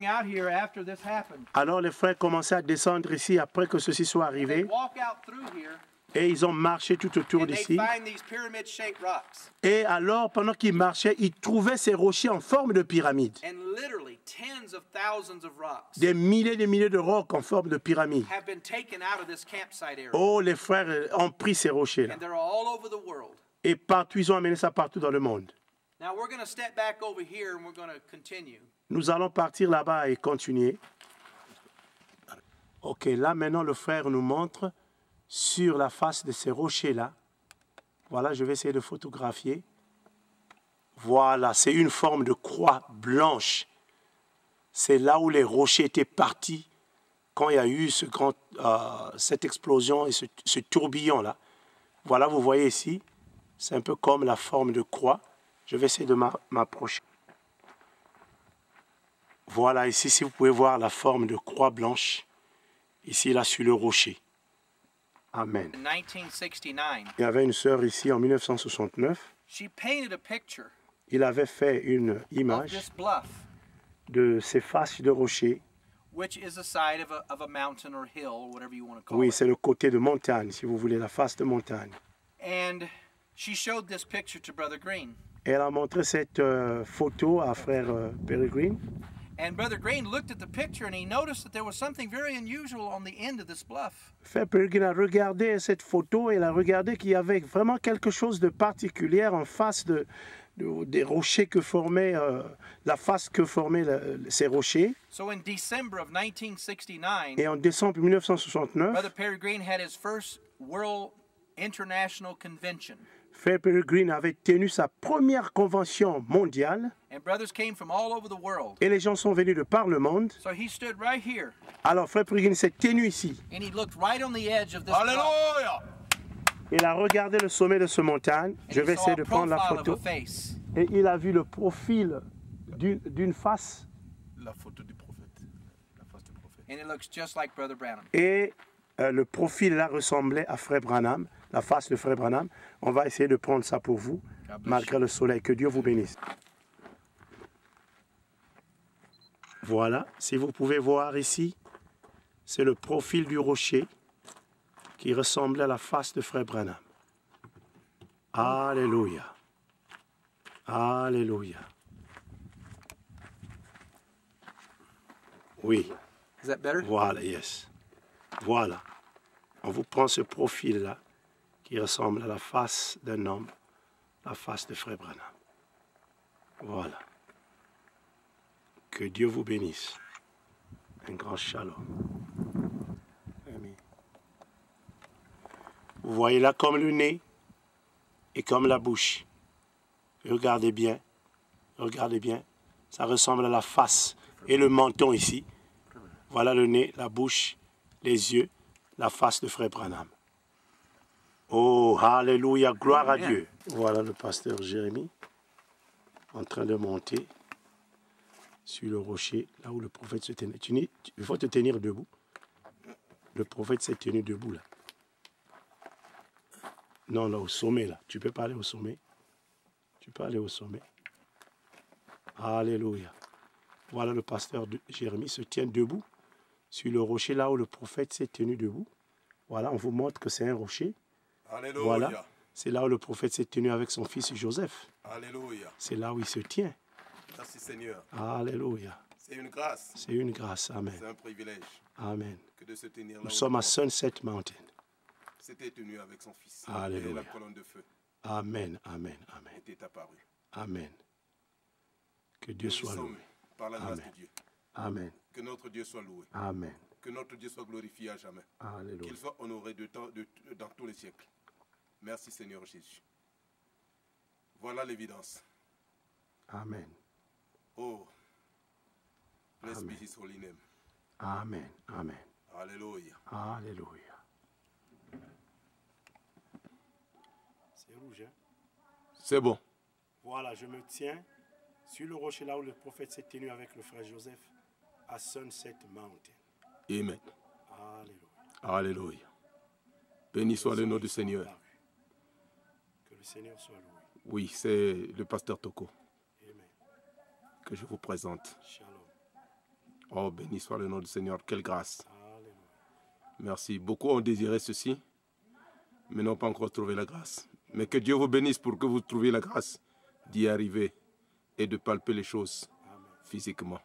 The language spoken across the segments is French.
out here after this happened. Alors les frères commençaient à descendre ici après que ceci soit They'd arrivé. walk out through here Et ils ont marché tout autour and they'd d'ici. find these pyramid-shaped rocks. Et alors, pendant qu'ils marchaient, ils trouvaient ces rochers en forme de pyramide. And literally tens of thousands of rocks Des milliers de rocs en forme de pyramide. have been taken out of this campsite area. Oh, les frères ont pris ces rochers-là. And they're all over the world. Et partout, ils ont amené ça partout dans le monde. Now we're going to step back over here and we're going to continue. Nous allons partir là-bas et continuer. Ok, là maintenant, le frère nous montre sur la face de ces rochers-là. Voilà, je vais essayer de photographier. Voilà, c'est une forme de croix blanche. C'est là où les rochers étaient partis quand il y a eu cette explosion et ce tourbillon-là. Voilà, vous voyez ici, c'est un peu comme la forme de croix. Je vais essayer de m'approcher. Voilà, ici, si vous pouvez voir la forme de croix blanche, ici, là, sur le rocher. Amen. In 1969, Il y avait une sœur ici en 1969. she painted a picture Il avait fait une of image this bluff, de ces faces de rocher. which is the side of a mountain or hill, or whatever you want to call Oui, it. c'est le côté de montagne, si vous voulez, la face de montagne. And she showed this picture to Brother Green. Elle a montré cette photo à frère Peregrine. And Brother Green looked at the picture and he noticed that there was something very unusual on the end of this bluff. Frère Peregrine a regardé cette photo et il a regardé qu'il y avait vraiment quelque chose de particulier en face des rochers que formaient, la face que formaient ces rochers. So in December of 1969, Et en décembre 1969, Brother Peregrine had his first World International Convention. Frère Peregrine avait tenu sa première convention mondiale And brothers came from all over the world. et les gens sont venus de par le monde. So he stood right here Alors Frère Peregrine s'est tenu ici. and he looked right on the edge of this bluff. Alléluia. Il a regardé le sommet de ce montagne. And Je he vais saw essayer a de prendre la profile of photo. a face. Et il a vu le profil d'une face. La photo du prophète. La face du prophète. And it looks just like Brother Branham. Et le profil là ressemblait à Frère Branham, la face de Frère Branham. On va essayer de prendre ça pour vous, malgré le soleil. Que Dieu vous bénisse. Voilà, si vous pouvez voir ici, c'est le profil du rocher qui ressemblait à la face de Frère Branham. Alléluia. Alléluia. Oui. Is that better? Voilà, yes. Voilà. On vous prend ce profil-là qui ressemble à la face d'un homme, la face de Frère Branham. Voilà. Que Dieu vous bénisse. Un grand shalom. Amen. Vous voyez là comme le nez et comme la bouche. Regardez bien. Regardez bien. Ça ressemble à la face et le menton ici. Voilà le nez, la bouche, les yeux, la face de Frère Branham. Oh, alléluia, gloire à Dieu. Voilà le pasteur Jérémie en train de monter sur le rocher, là où le prophète se tenait. Il faut te tenir debout. Le prophète s'est tenu debout là. Non, là, au sommet là. Tu peux pas aller au sommet. Tu peux aller au sommet. Alléluia. Voilà le pasteur Jérémie se tient debout sur le rocher là où le prophète s'est tenu debout. Voilà, on vous montre que c'est un rocher. Alléluia. Voilà, c'est là où le prophète s'est tenu avec son fils Joseph. Alléluia. C'est là où il se tient. Merci Seigneur. Alléluia. C'est une grâce. C'est une grâce. Amen. C'est un privilège Amen. que de se tenir là. Nous où sommes à le Sunset Mountain. s'était tenu avec son fils. Alléluia. Et la colonne de feu Amen. Amen. Amen. était apparue. Amen. Que Dieu Nous soit sommes loué. par la grâce Amen. de Dieu. Amen. Que notre Dieu soit loué. Amen. Que notre Dieu soit glorifié à jamais. Alléluia. Qu'il soit honoré dans tous les siècles. Merci Seigneur Jésus. Voilà l'évidence. Amen. Oh, blessed be Amen. his holy name. Amen. Amen. Alléluia. Alléluia. C'est rouge, hein? C'est bon. Voilà, je me tiens sur le rocher là où le prophète s'est tenu avec le frère Joseph à Sunset Mountain. Amen. Alléluia. Alléluia. Béni soit le nom du Seigneur. Que le Seigneur soit loué. Oui, c'est le pasteur Toko Amen. que je vous présente. Shalom. Oh, béni soit le nom du Seigneur. Quelle grâce. Merci. Beaucoup ont désiré ceci, mais n'ont pas encore trouvé la grâce. Mais que Dieu vous bénisse pour que vous trouviez la grâce d'y arriver et de palper les choses physiquement.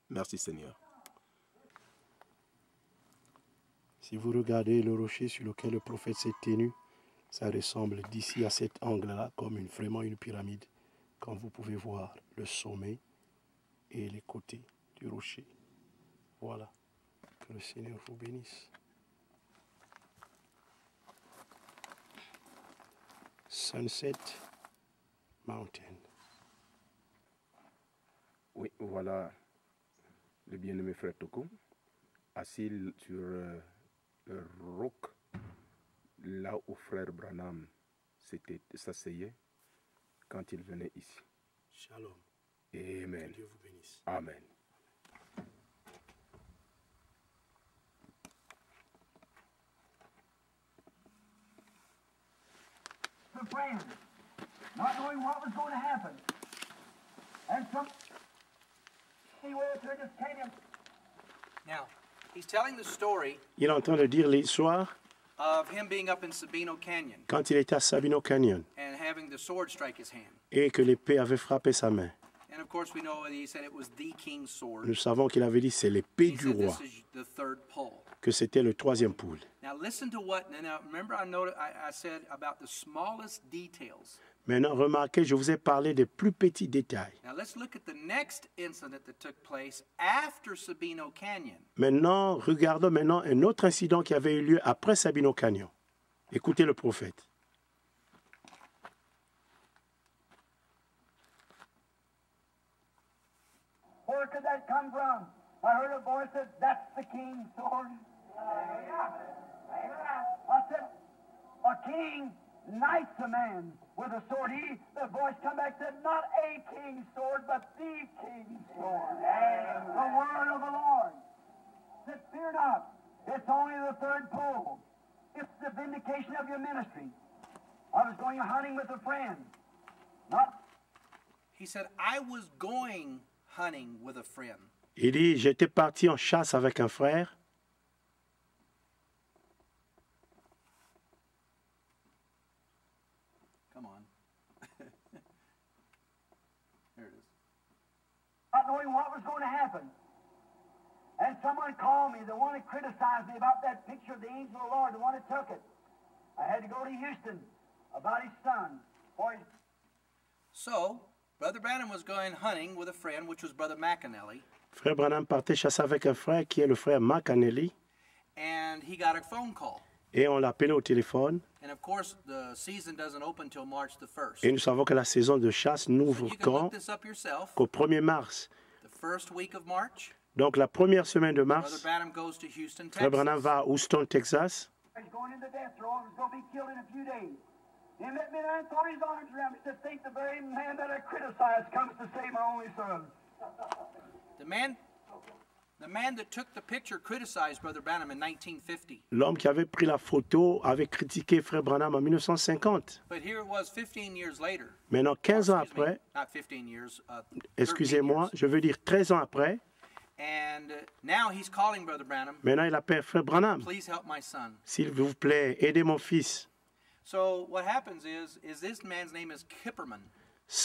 Merci Seigneur. Si vous regardez le rocher sur lequel le prophète s'est tenu, ça ressemble d'ici à cet angle-là comme vraiment une pyramide, quand vous pouvez voir le sommet et les côtés du rocher. Voilà. Que le Seigneur vous bénisse. Sunset Mountain. Oui, voilà le bien-aimé frère Toko, assis sur le roc, là où frère Branham s'asseyait quand il venait ici. Shalom. Amen. Dieu vous bénisse. Amen. The friends, not knowing what was going to happen. And he went through this canyon. Now, he's telling the story Il est en train de dire l'histoire of him being up in Sabino Canyon quand il était à Sabino Canyon and having the sword strike his hand. et que l'épée avait frappé sa main. And of course, we know that he said it was the king's sword. Nous savons qu'il avait dit c'est l'épée He du said roi, this is the third pole. que c'était le troisième poule. Now listen to what. Now remember, I said about the smallest details. Maintenant, remarquez, je vous ai parlé des plus petits détails. Now let's look at the next incident that took place after Sabino Canyon. Maintenant, regardons maintenant un autre incident qui avait eu lieu après Sabino Canyon. Écoutez le prophète. Where could that come from? I heard a voice that that's the king's sword. I said, a king knights a man with a sword. The voice come back and said, not a king's sword, but the king's sword. The word of the Lord. Said, fear not. It's only the third pole. It's the vindication of your ministry. I was going hunting with a friend. He said, I was going hunting with a friend. Il dit, j'étais parti en chasse avec un frère. Come on. There it is. Not knowing what was going to happen. And someone called me, the one that criticized me about that picture of the angel of the Lord, the one that took it. I had to go to Houston about his son. So, Brother Branham was going hunting with a friend, which was Brother McAnally. Frère Branham partait chasser avec un frère qui est le frère McAnally. And he got a phone call. Et on l'a appelé au téléphone. And of course, the season doesn't open till March the 1st. Et nous savons que la saison de chasse n'ouvre You can look quand this up yourself. qu'au 1er mars. The first week of March, Donc la première semaine de Brother mars, Branham goes to Houston, Frère Branham Texas. va à Houston, Texas. He's going into death row. He's going to be killed in a few days. He met me there and threw his arms around me. He said, think the very man that I criticized comes to save my only son. The man that took the picture criticized Brother Branham in 1950. L'homme qui avait pris la photo avait critiqué Frère Branham en 1950. But here it was 15 years later. Maintenant, 15 ans Excuse me, après, not 15 years, 13 excusez-moi, years. je veux dire 13 ans après, And now he's calling Brother Branham, maintenant il appelle Frère Branham. please help my son. S'il vous plaît, aidez mon fils. So what happens is this man's name is Kipperman.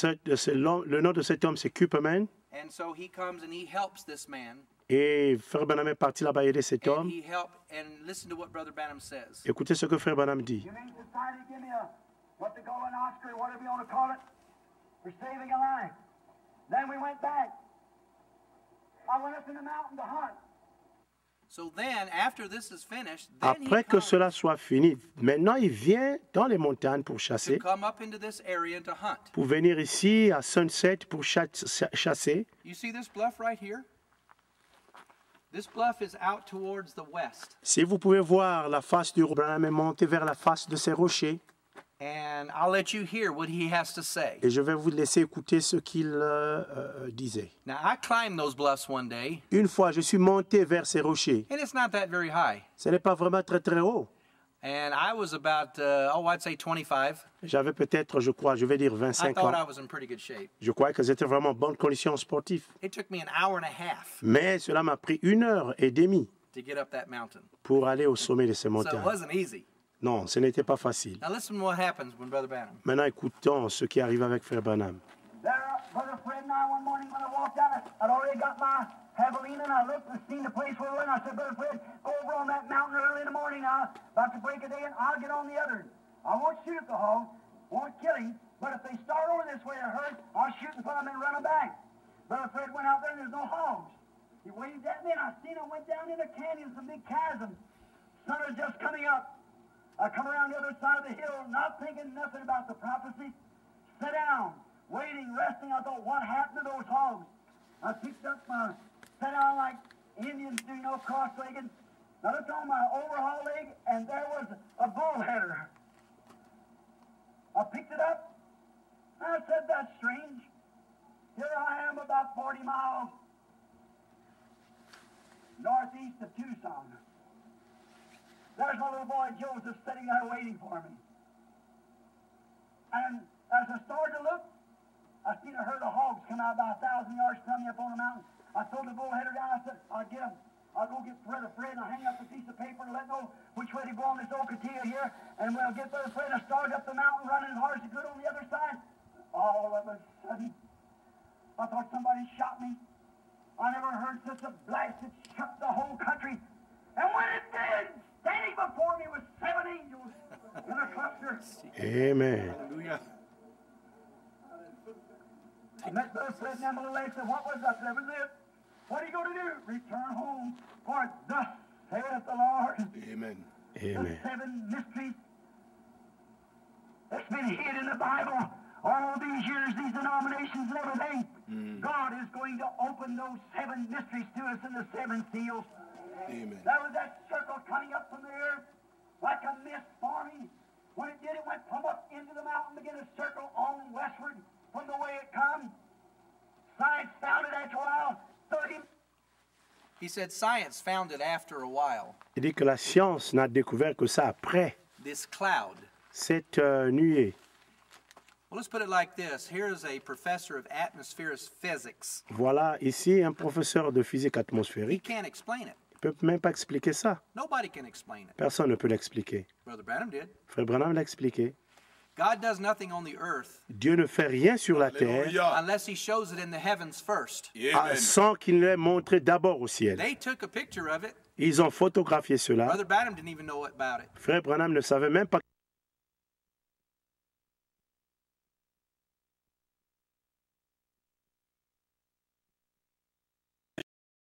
Le nom de cet homme, c'est Kupperman. And so he comes and he helps this man. Et Frère Branham est parti là-bas aider cet And homme. he helped, and listen to what Brother Branham says. Écoutez ce que Frère Branham dit. You mean society give me what they call an Oscar, whatever you want to call it, for saving a life. Then we went back. I went up in the mountain to hunt. So then, after this is finished, then he Après que comes cela soit fini, maintenant il vient dans les montagnes pour to chasser, come up into this area to hunt. pour venir ici à Sunset pour chasser. You see this bluff right here? This bluff is out towards the west. Si vous pouvez voir la face du Branham est montée vers la face de ces rochers, And I'll let you hear what he has to say. et je vais vous laisser écouter ce qu'il disait. Now, I climbed those bluffs one day, Une fois, je suis monté vers ces rochers. and it's not that very high. Ce n'est pas vraiment très très haut. And I was about, I'd say 25. J'avais peut-être, je crois, je vais dire I 25 thought I ans. was in pretty good shape. Je crois que j'étais vraiment en bonne condition sportive. It took me an hour and a half Mais cela m'a pris 1h30 to get up that mountain. pour aller au sommet de ces So it montagnes. wasn't easy. Non, ce n'était pas facile. Now listen to what happens when Brother Branham. Maintenant, écoutons ce qui arrive avec Frère Branham. There, Brother Fred and I, one morning when I walked down, I'd already got my javelina, and I looked and seen the place where we were, and I said, Brother Fred, go over on that mountain early in the morning now, about to break a day, and I'll get on the other. I won't shoot at the hog, won't kill him, but if they start over this way, I heard, I'll shoot in front of them and run them back. Brother Fred went out there, and there's no hogs. He waved at me, and I seen him went down in a canyon, some big chasm. Sun was just coming up. I come around the other side of the hill, not thinking nothing about the prophecy. Sat down, waiting, resting. I thought, what happened to those hogs? I picked up my, sat down like Indians do, cross-legged. I looked on my overhaul leg, and there was a bullheader. I picked it up. I said, that's strange. Here I am about 40 miles northeast of Tucson. There's my little boy Joseph sitting there waiting for me. And as I started to look, I seen a herd of hogs come out about 1,000 yards from me up on the mountain. I threw the bullheader down. I said, I'll get him. I'll go get Brother Fred, and I'll hang up a piece of paper and let know which way to go on this old Katia here. And we'll get Brother Fred. I started up the mountain running as hard as I could on the other side. All of a sudden, I thought somebody shot me. I never heard such a blast that shook the whole country. And when it did, standing before me was 7 angels in a cluster. Amen. Hallelujah. I met Brother Fred and Emily and said, what was that? That was it. What are you going to do? Return home. For thus saith the Lord. Amen. Amen. The 7 mysteries that's been hid in the Bible all these years, these denominations and everything. God is going to open those 7 mysteries to us in the 7 seals. Amen. There was that circle coming up from the earth like a mist forming. When it did, it went plumb up into the mountain, began to circle on westward from the way it come. Science found it after a while. 30. He said science found it after a while. Il dit que la science n'a découvert que ça après This cloud. cette nuée. Well, let's put it like this. Here's a professor of atmospheric physics. Voilà ici un professeur de physique He atmosphérique. can't explain it. Il ne peut même pas expliquer ça. Nobody can explain it. Personne ne peut l'expliquer. Brother Branham did. Frère Branham l'a expliqué. God does nothing on the earth Dieu ne fait rien sur la terre Alléluia. unless he shows it in the heavens first. Amen. sans qu'il ne l'ait montré d'abord au ciel. They took a picture of it. Ils ont photographié cela. Brother Branham didn't even know about it. Frère Branham ne savait même pas